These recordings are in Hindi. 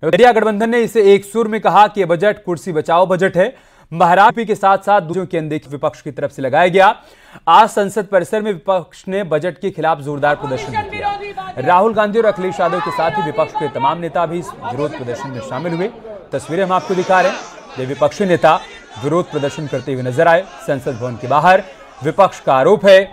इंडिया गठबंधन ने इसे एक सुर में कहा कि यह बजट कुर्सी बचाओ बजट है। महाराष्ट्र के साथ साथ दूसरों की अनदेखी विपक्ष की तरफ से लगाया गया। आज संसद परिसर में विपक्ष ने बजट के खिलाफ जोरदार प्रदर्शन किया। राहुल गांधी और अखिलेश यादव के साथ ही विपक्ष के तमाम नेता भी इस विरोध प्रदर्शन में शामिल हुए। तस्वीरें हम आपको दिखा रहे हैं। ये विपक्षी नेता विरोध प्रदर्शन करते हुए नजर आए संसद भवन के बाहर। विपक्ष का आरोप है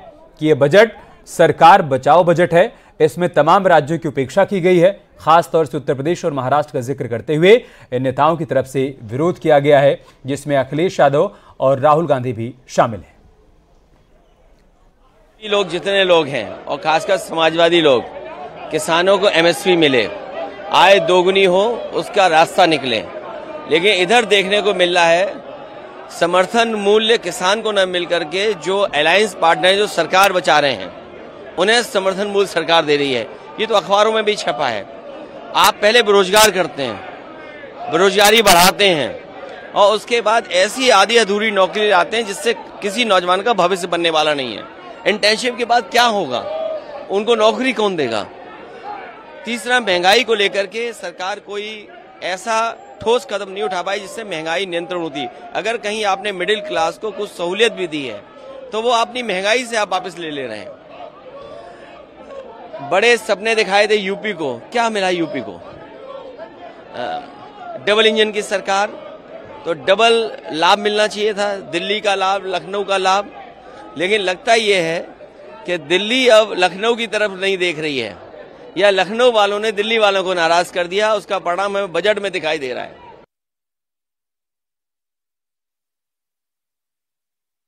कि यह बजट सरकार बचाओ बजट है। इसमें तमाम राज्यों की उपेक्षा की गई है। खासतौर से उत्तर प्रदेश और महाराष्ट्र का जिक्र करते हुए इन नेताओं की तरफ से विरोध किया गया है, जिसमें अखिलेश यादव और राहुल गांधी भी शामिल हैं। लोग जितने लोग हैं और खासकर समाजवादी लोग, किसानों को एमएसपी मिले, आय दोगुनी हो, उसका रास्ता निकले। लेकिन इधर देखने को मिल रहा है समर्थन मूल्य किसान को न मिल करके जो अलायंस पार्टनर जो सरकार बचा रहे हैं उन्हें समर्थन मूल्य सरकार दे रही है। ये तो अखबारों में भी छपा है। आप पहले बेरोजगार करते हैं, बेरोजगारी बढ़ाते हैं और उसके बाद ऐसी आधी अधूरी नौकरी लाते हैं जिससे किसी नौजवान का भविष्य बनने वाला नहीं है। इंटर्नशिप के बाद क्या होगा, उनको नौकरी कौन देगा। तीसरा, महंगाई को लेकर के सरकार कोई ऐसा ठोस कदम नहीं उठा पाई जिससे महंगाई नियंत्रण होती। अगर कहीं आपने मिडिल क्लास को कुछ सहूलियत भी दी है तो वो अपनी महंगाई से आप वापस ले रहे हैं। बड़े सपने दिखाए थे यूपी को, क्या मिला यूपी को? डबल इंजन की सरकार, तो डबल लाभ मिलना चाहिए था, दिल्ली का लाभ, लखनऊ का लाभ। लेकिन लगता यह है कि दिल्ली अब लखनऊ की तरफ नहीं देख रही है, या लखनऊ वालों ने दिल्ली वालों को नाराज कर दिया। उसका परिणाम हमें बजट में दिखाई दे रहा है।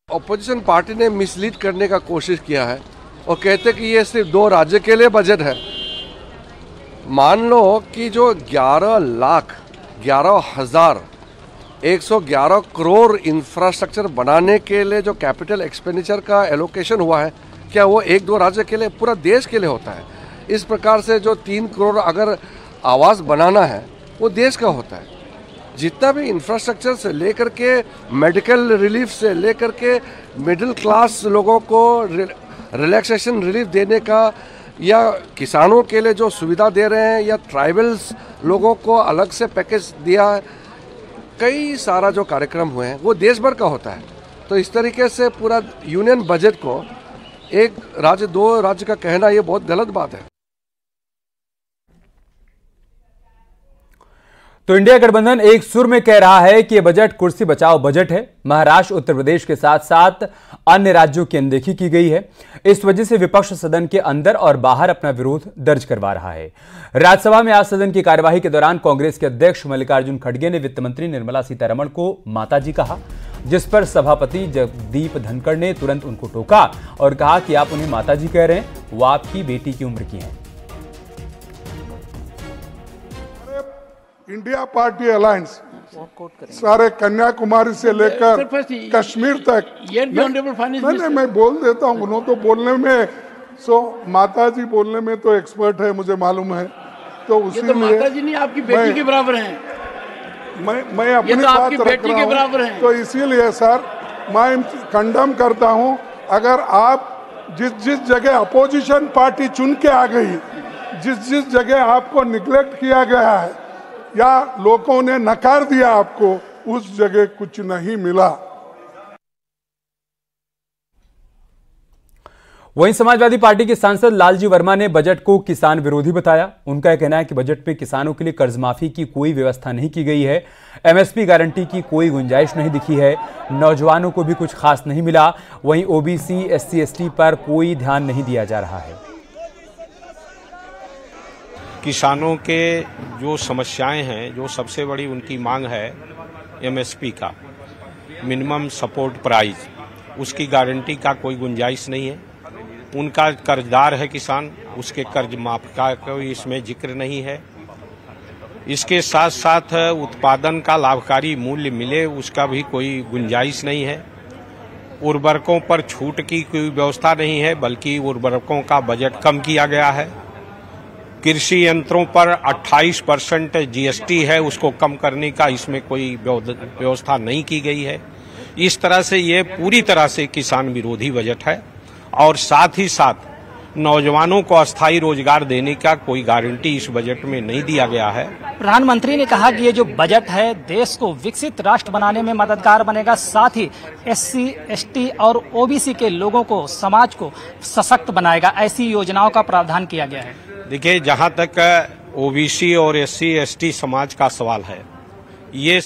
ऑपोजिशन पार्टी ने मिसलीड करने का कोशिश किया है और कहते कि ये सिर्फ 2 राज्य के लिए बजट है। मान लो कि जो 11,111 करोड़ इंफ्रास्ट्रक्चर बनाने के लिए जो कैपिटल एक्सपेंडिचर का एलोकेशन हुआ है, क्या वो 1-2 राज्य के लिए, पूरा देश के लिए होता है? इस प्रकार से जो 3 करोड़ अगर आवास बनाना है वो देश का होता है। जितना भी इंफ्रास्ट्रक्चर से लेकर के मेडिकल रिलीफ से लेकर के मिडिल क्लास लोगों को रिलैक्सेशन रिलीफ देने का, या किसानों के लिए जो सुविधा दे रहे हैं, या ट्राइबल्स लोगों को अलग से पैकेज दिया है, कई सारा जो कार्यक्रम हुए हैं वो देश भर का होता है। तो इस तरीके से पूरा यूनियन बजट को 1 राज्य 2 राज्य का कहना ये बहुत गलत बात है। तो इंडिया गठबंधन एक सुर में कह रहा है कि यह बजट कुर्सी बचाओ बजट है। महाराष्ट्र, उत्तर प्रदेश के साथ साथ अन्य राज्यों की अनदेखी की गई है। इस वजह से विपक्ष सदन के अंदर और बाहर अपना विरोध दर्ज करवा रहा है। राज्यसभा में आज सदन की कार्यवाही के दौरान कांग्रेस के अध्यक्ष मल्लिकार्जुन खड़गे ने वित्त मंत्री निर्मला सीतारमण को माताजी कहा, जिस पर सभापति जगदीप धनखड़ ने तुरंत उनको टोका और कहा कि आप उन्हें माताजी कह रहे हैं, वो आपकी बेटी की उम्र की हैं। इंडिया पार्टी अलायंस सारे कन्याकुमारी से लेकर कश्मीर तक, नहीं मैं बोल देता हूँ। उन्होंने तो बोलने में, माताजी बोलने में तो एक्सपर्ट है, मुझे मालूम है। तो उसी लिए माताजी नहीं, आपकी बेटी के बराबर हैं। मैं अपनी बात रख रहा हूँ। तो इसीलिए सर मैं कंडम करता हूँ। अगर आप जिस जगह अपोजिशन पार्टी चुन के आ गई, जिस जगह आपको निग्लेक्ट किया गया है या लोगों ने नकार दिया आपको, उस जगह कुछ नहीं मिला। वहीं समाजवादी पार्टी के सांसद लालजी वर्मा ने बजट को किसान विरोधी बताया। उनका यह कहना है कि बजट में किसानों के लिए कर्ज माफी की कोई व्यवस्था नहीं की गई है, एमएसपी गारंटी की कोई गुंजाइश नहीं दिखी है, नौजवानों को भी कुछ खास नहीं मिला। वहीं ओबीसी, एससी, एसटी पर कोई ध्यान नहीं दिया जा रहा है। किसानों के जो समस्याएं हैं, जो सबसे बड़ी उनकी मांग है एमएसपी का, मिनिमम सपोर्ट प्राइस, उसकी गारंटी का कोई गुंजाइश नहीं है। उनका कर्जदार है किसान, उसके कर्ज माफ का कोई इसमें जिक्र नहीं है। इसके साथ साथ उत्पादन का लाभकारी मूल्य मिले, उसका भी कोई गुंजाइश नहीं है। उर्वरकों पर छूट की कोई व्यवस्था नहीं है, बल्कि उर्वरकों का बजट कम किया गया है। कृषि यंत्रों पर 28% जीएसटी है, उसको कम करने का इसमें कोई व्यवस्था नहीं की गई है। इस तरह से ये पूरी तरह से किसान विरोधी बजट है। और साथ ही साथ नौजवानों को अस्थायी रोजगार देने का कोई गारंटी इस बजट में नहीं दिया गया है। प्रधानमंत्री ने कहा कि ये जो बजट है देश को विकसित राष्ट्र बनाने में मददगार बनेगा, साथ ही SC, ST और OBC के लोगों को, समाज को सशक्त बनाएगा। ऐसी योजनाओं का प्रावधान किया गया है। देखिए, जहां तक OBC और SC, ST समाज का सवाल है, ये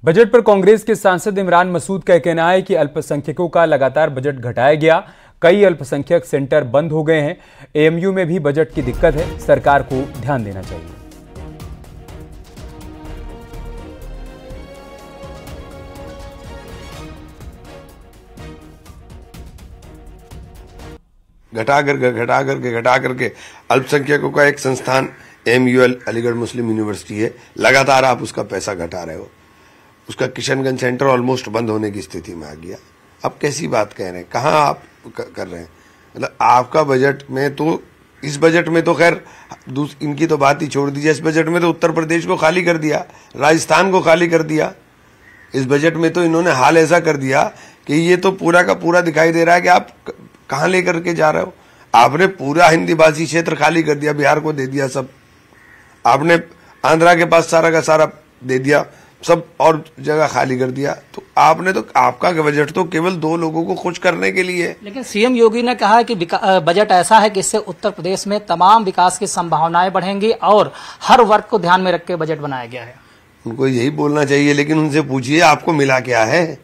बजट पर कांग्रेस के सांसद इमरान मसूद का कहना है कि अल्पसंख्यकों का लगातार बजट घटाया गया, कई अल्पसंख्यक सेंटर बंद हो गए हैं। AMU में भी बजट की दिक्कत है, सरकार को ध्यान देना चाहिए। घटा करके अल्पसंख्यकों का एक संस्थान MUL अलीगढ़ मुस्लिम यूनिवर्सिटी है, लगातार आप उसका पैसा घटा रहे हो। उसका किशनगंज सेंटर ऑलमोस्ट बंद होने की स्थिति में आ गया। अब कैसी बात कह रहे हैं, कहाँ आप कर रहे हैं? मतलब आपका बजट में तो, इस बजट में तो खैर इनकी तो बात ही छोड़ दीजिए, इस बजट में तो उत्तर प्रदेश को खाली कर दिया, राजस्थान को खाली कर दिया। इस बजट में तो इन्होंने हाल ऐसा कर दिया कि ये तो पूरा का पूरा दिखाई दे रहा है कि आप कहाँ लेकर के जा रहे हो। आपने पूरा हिंदी भाषी क्षेत्र खाली कर दिया, बिहार को दे दिया सब, आपने आंध्रा के पास सारा का सारा दे दिया, सब और जगह खाली कर दिया। तो आपने तो, आपका बजट तो केवल 2 लोगों को खुश करने के लिए। लेकिन CM योगी ने कहा है कि बजट ऐसा है कि इससे उत्तर प्रदेश में तमाम विकास की संभावनाएं बढ़ेंगी और हर वर्ग को ध्यान में रख के बजट बनाया गया है। उनको यही बोलना चाहिए, लेकिन उनसे पूछिए आपको मिला क्या है?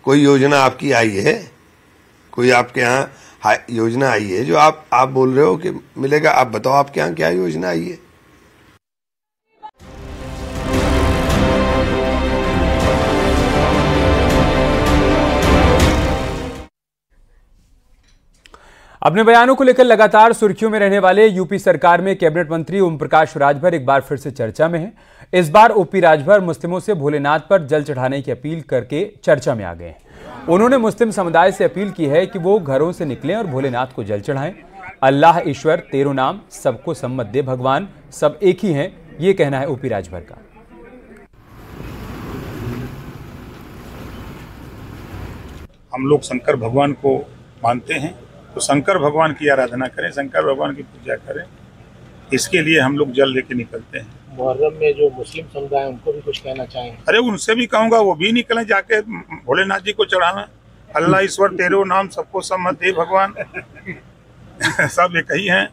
कोई योजना आपकी आई है? कोई आपके यहाँ योजना आई है जो आप बोल रहे हो कि मिलेगा? आप बताओ आपके यहाँ क्या योजना आई है? अपने बयानों को लेकर लगातार सुर्खियों में रहने वाले यूपी सरकार में कैबिनेट मंत्री ओम प्रकाश राजभर एक बार फिर से चर्चा में हैं। इस बार OP राजभर मुस्लिमों से भोलेनाथ पर जल चढ़ाने की अपील करके चर्चा में आ गए हैं। उन्होंने मुस्लिम समुदाय से अपील की है कि वो घरों से निकलें और भोलेनाथ को जल चढ़ाएं। अल्लाह ईश्वर तेरो नाम, सबको सम्मत दे भगवान, सब एक ही हैं, ये कहना है OP राजभर का। हम लोग शंकर भगवान को मानते हैं, तो शंकर भगवान की आराधना करें, शंकर भगवान की पूजा करें, इसके लिए हम लोग जल लेके निकलते हैं। मुहर्रम में जो मुस्लिम समुदाय उनको भी कुछ कहना चाहेंगे? अरे उनसे भी कहूँगा वो भी निकलें, जाके भोलेनाथ जी को चढ़ाना। अल्लाह ईश्वर तेरो नाम, सबको सम्मत दे भगवान, सब एक ही हैं।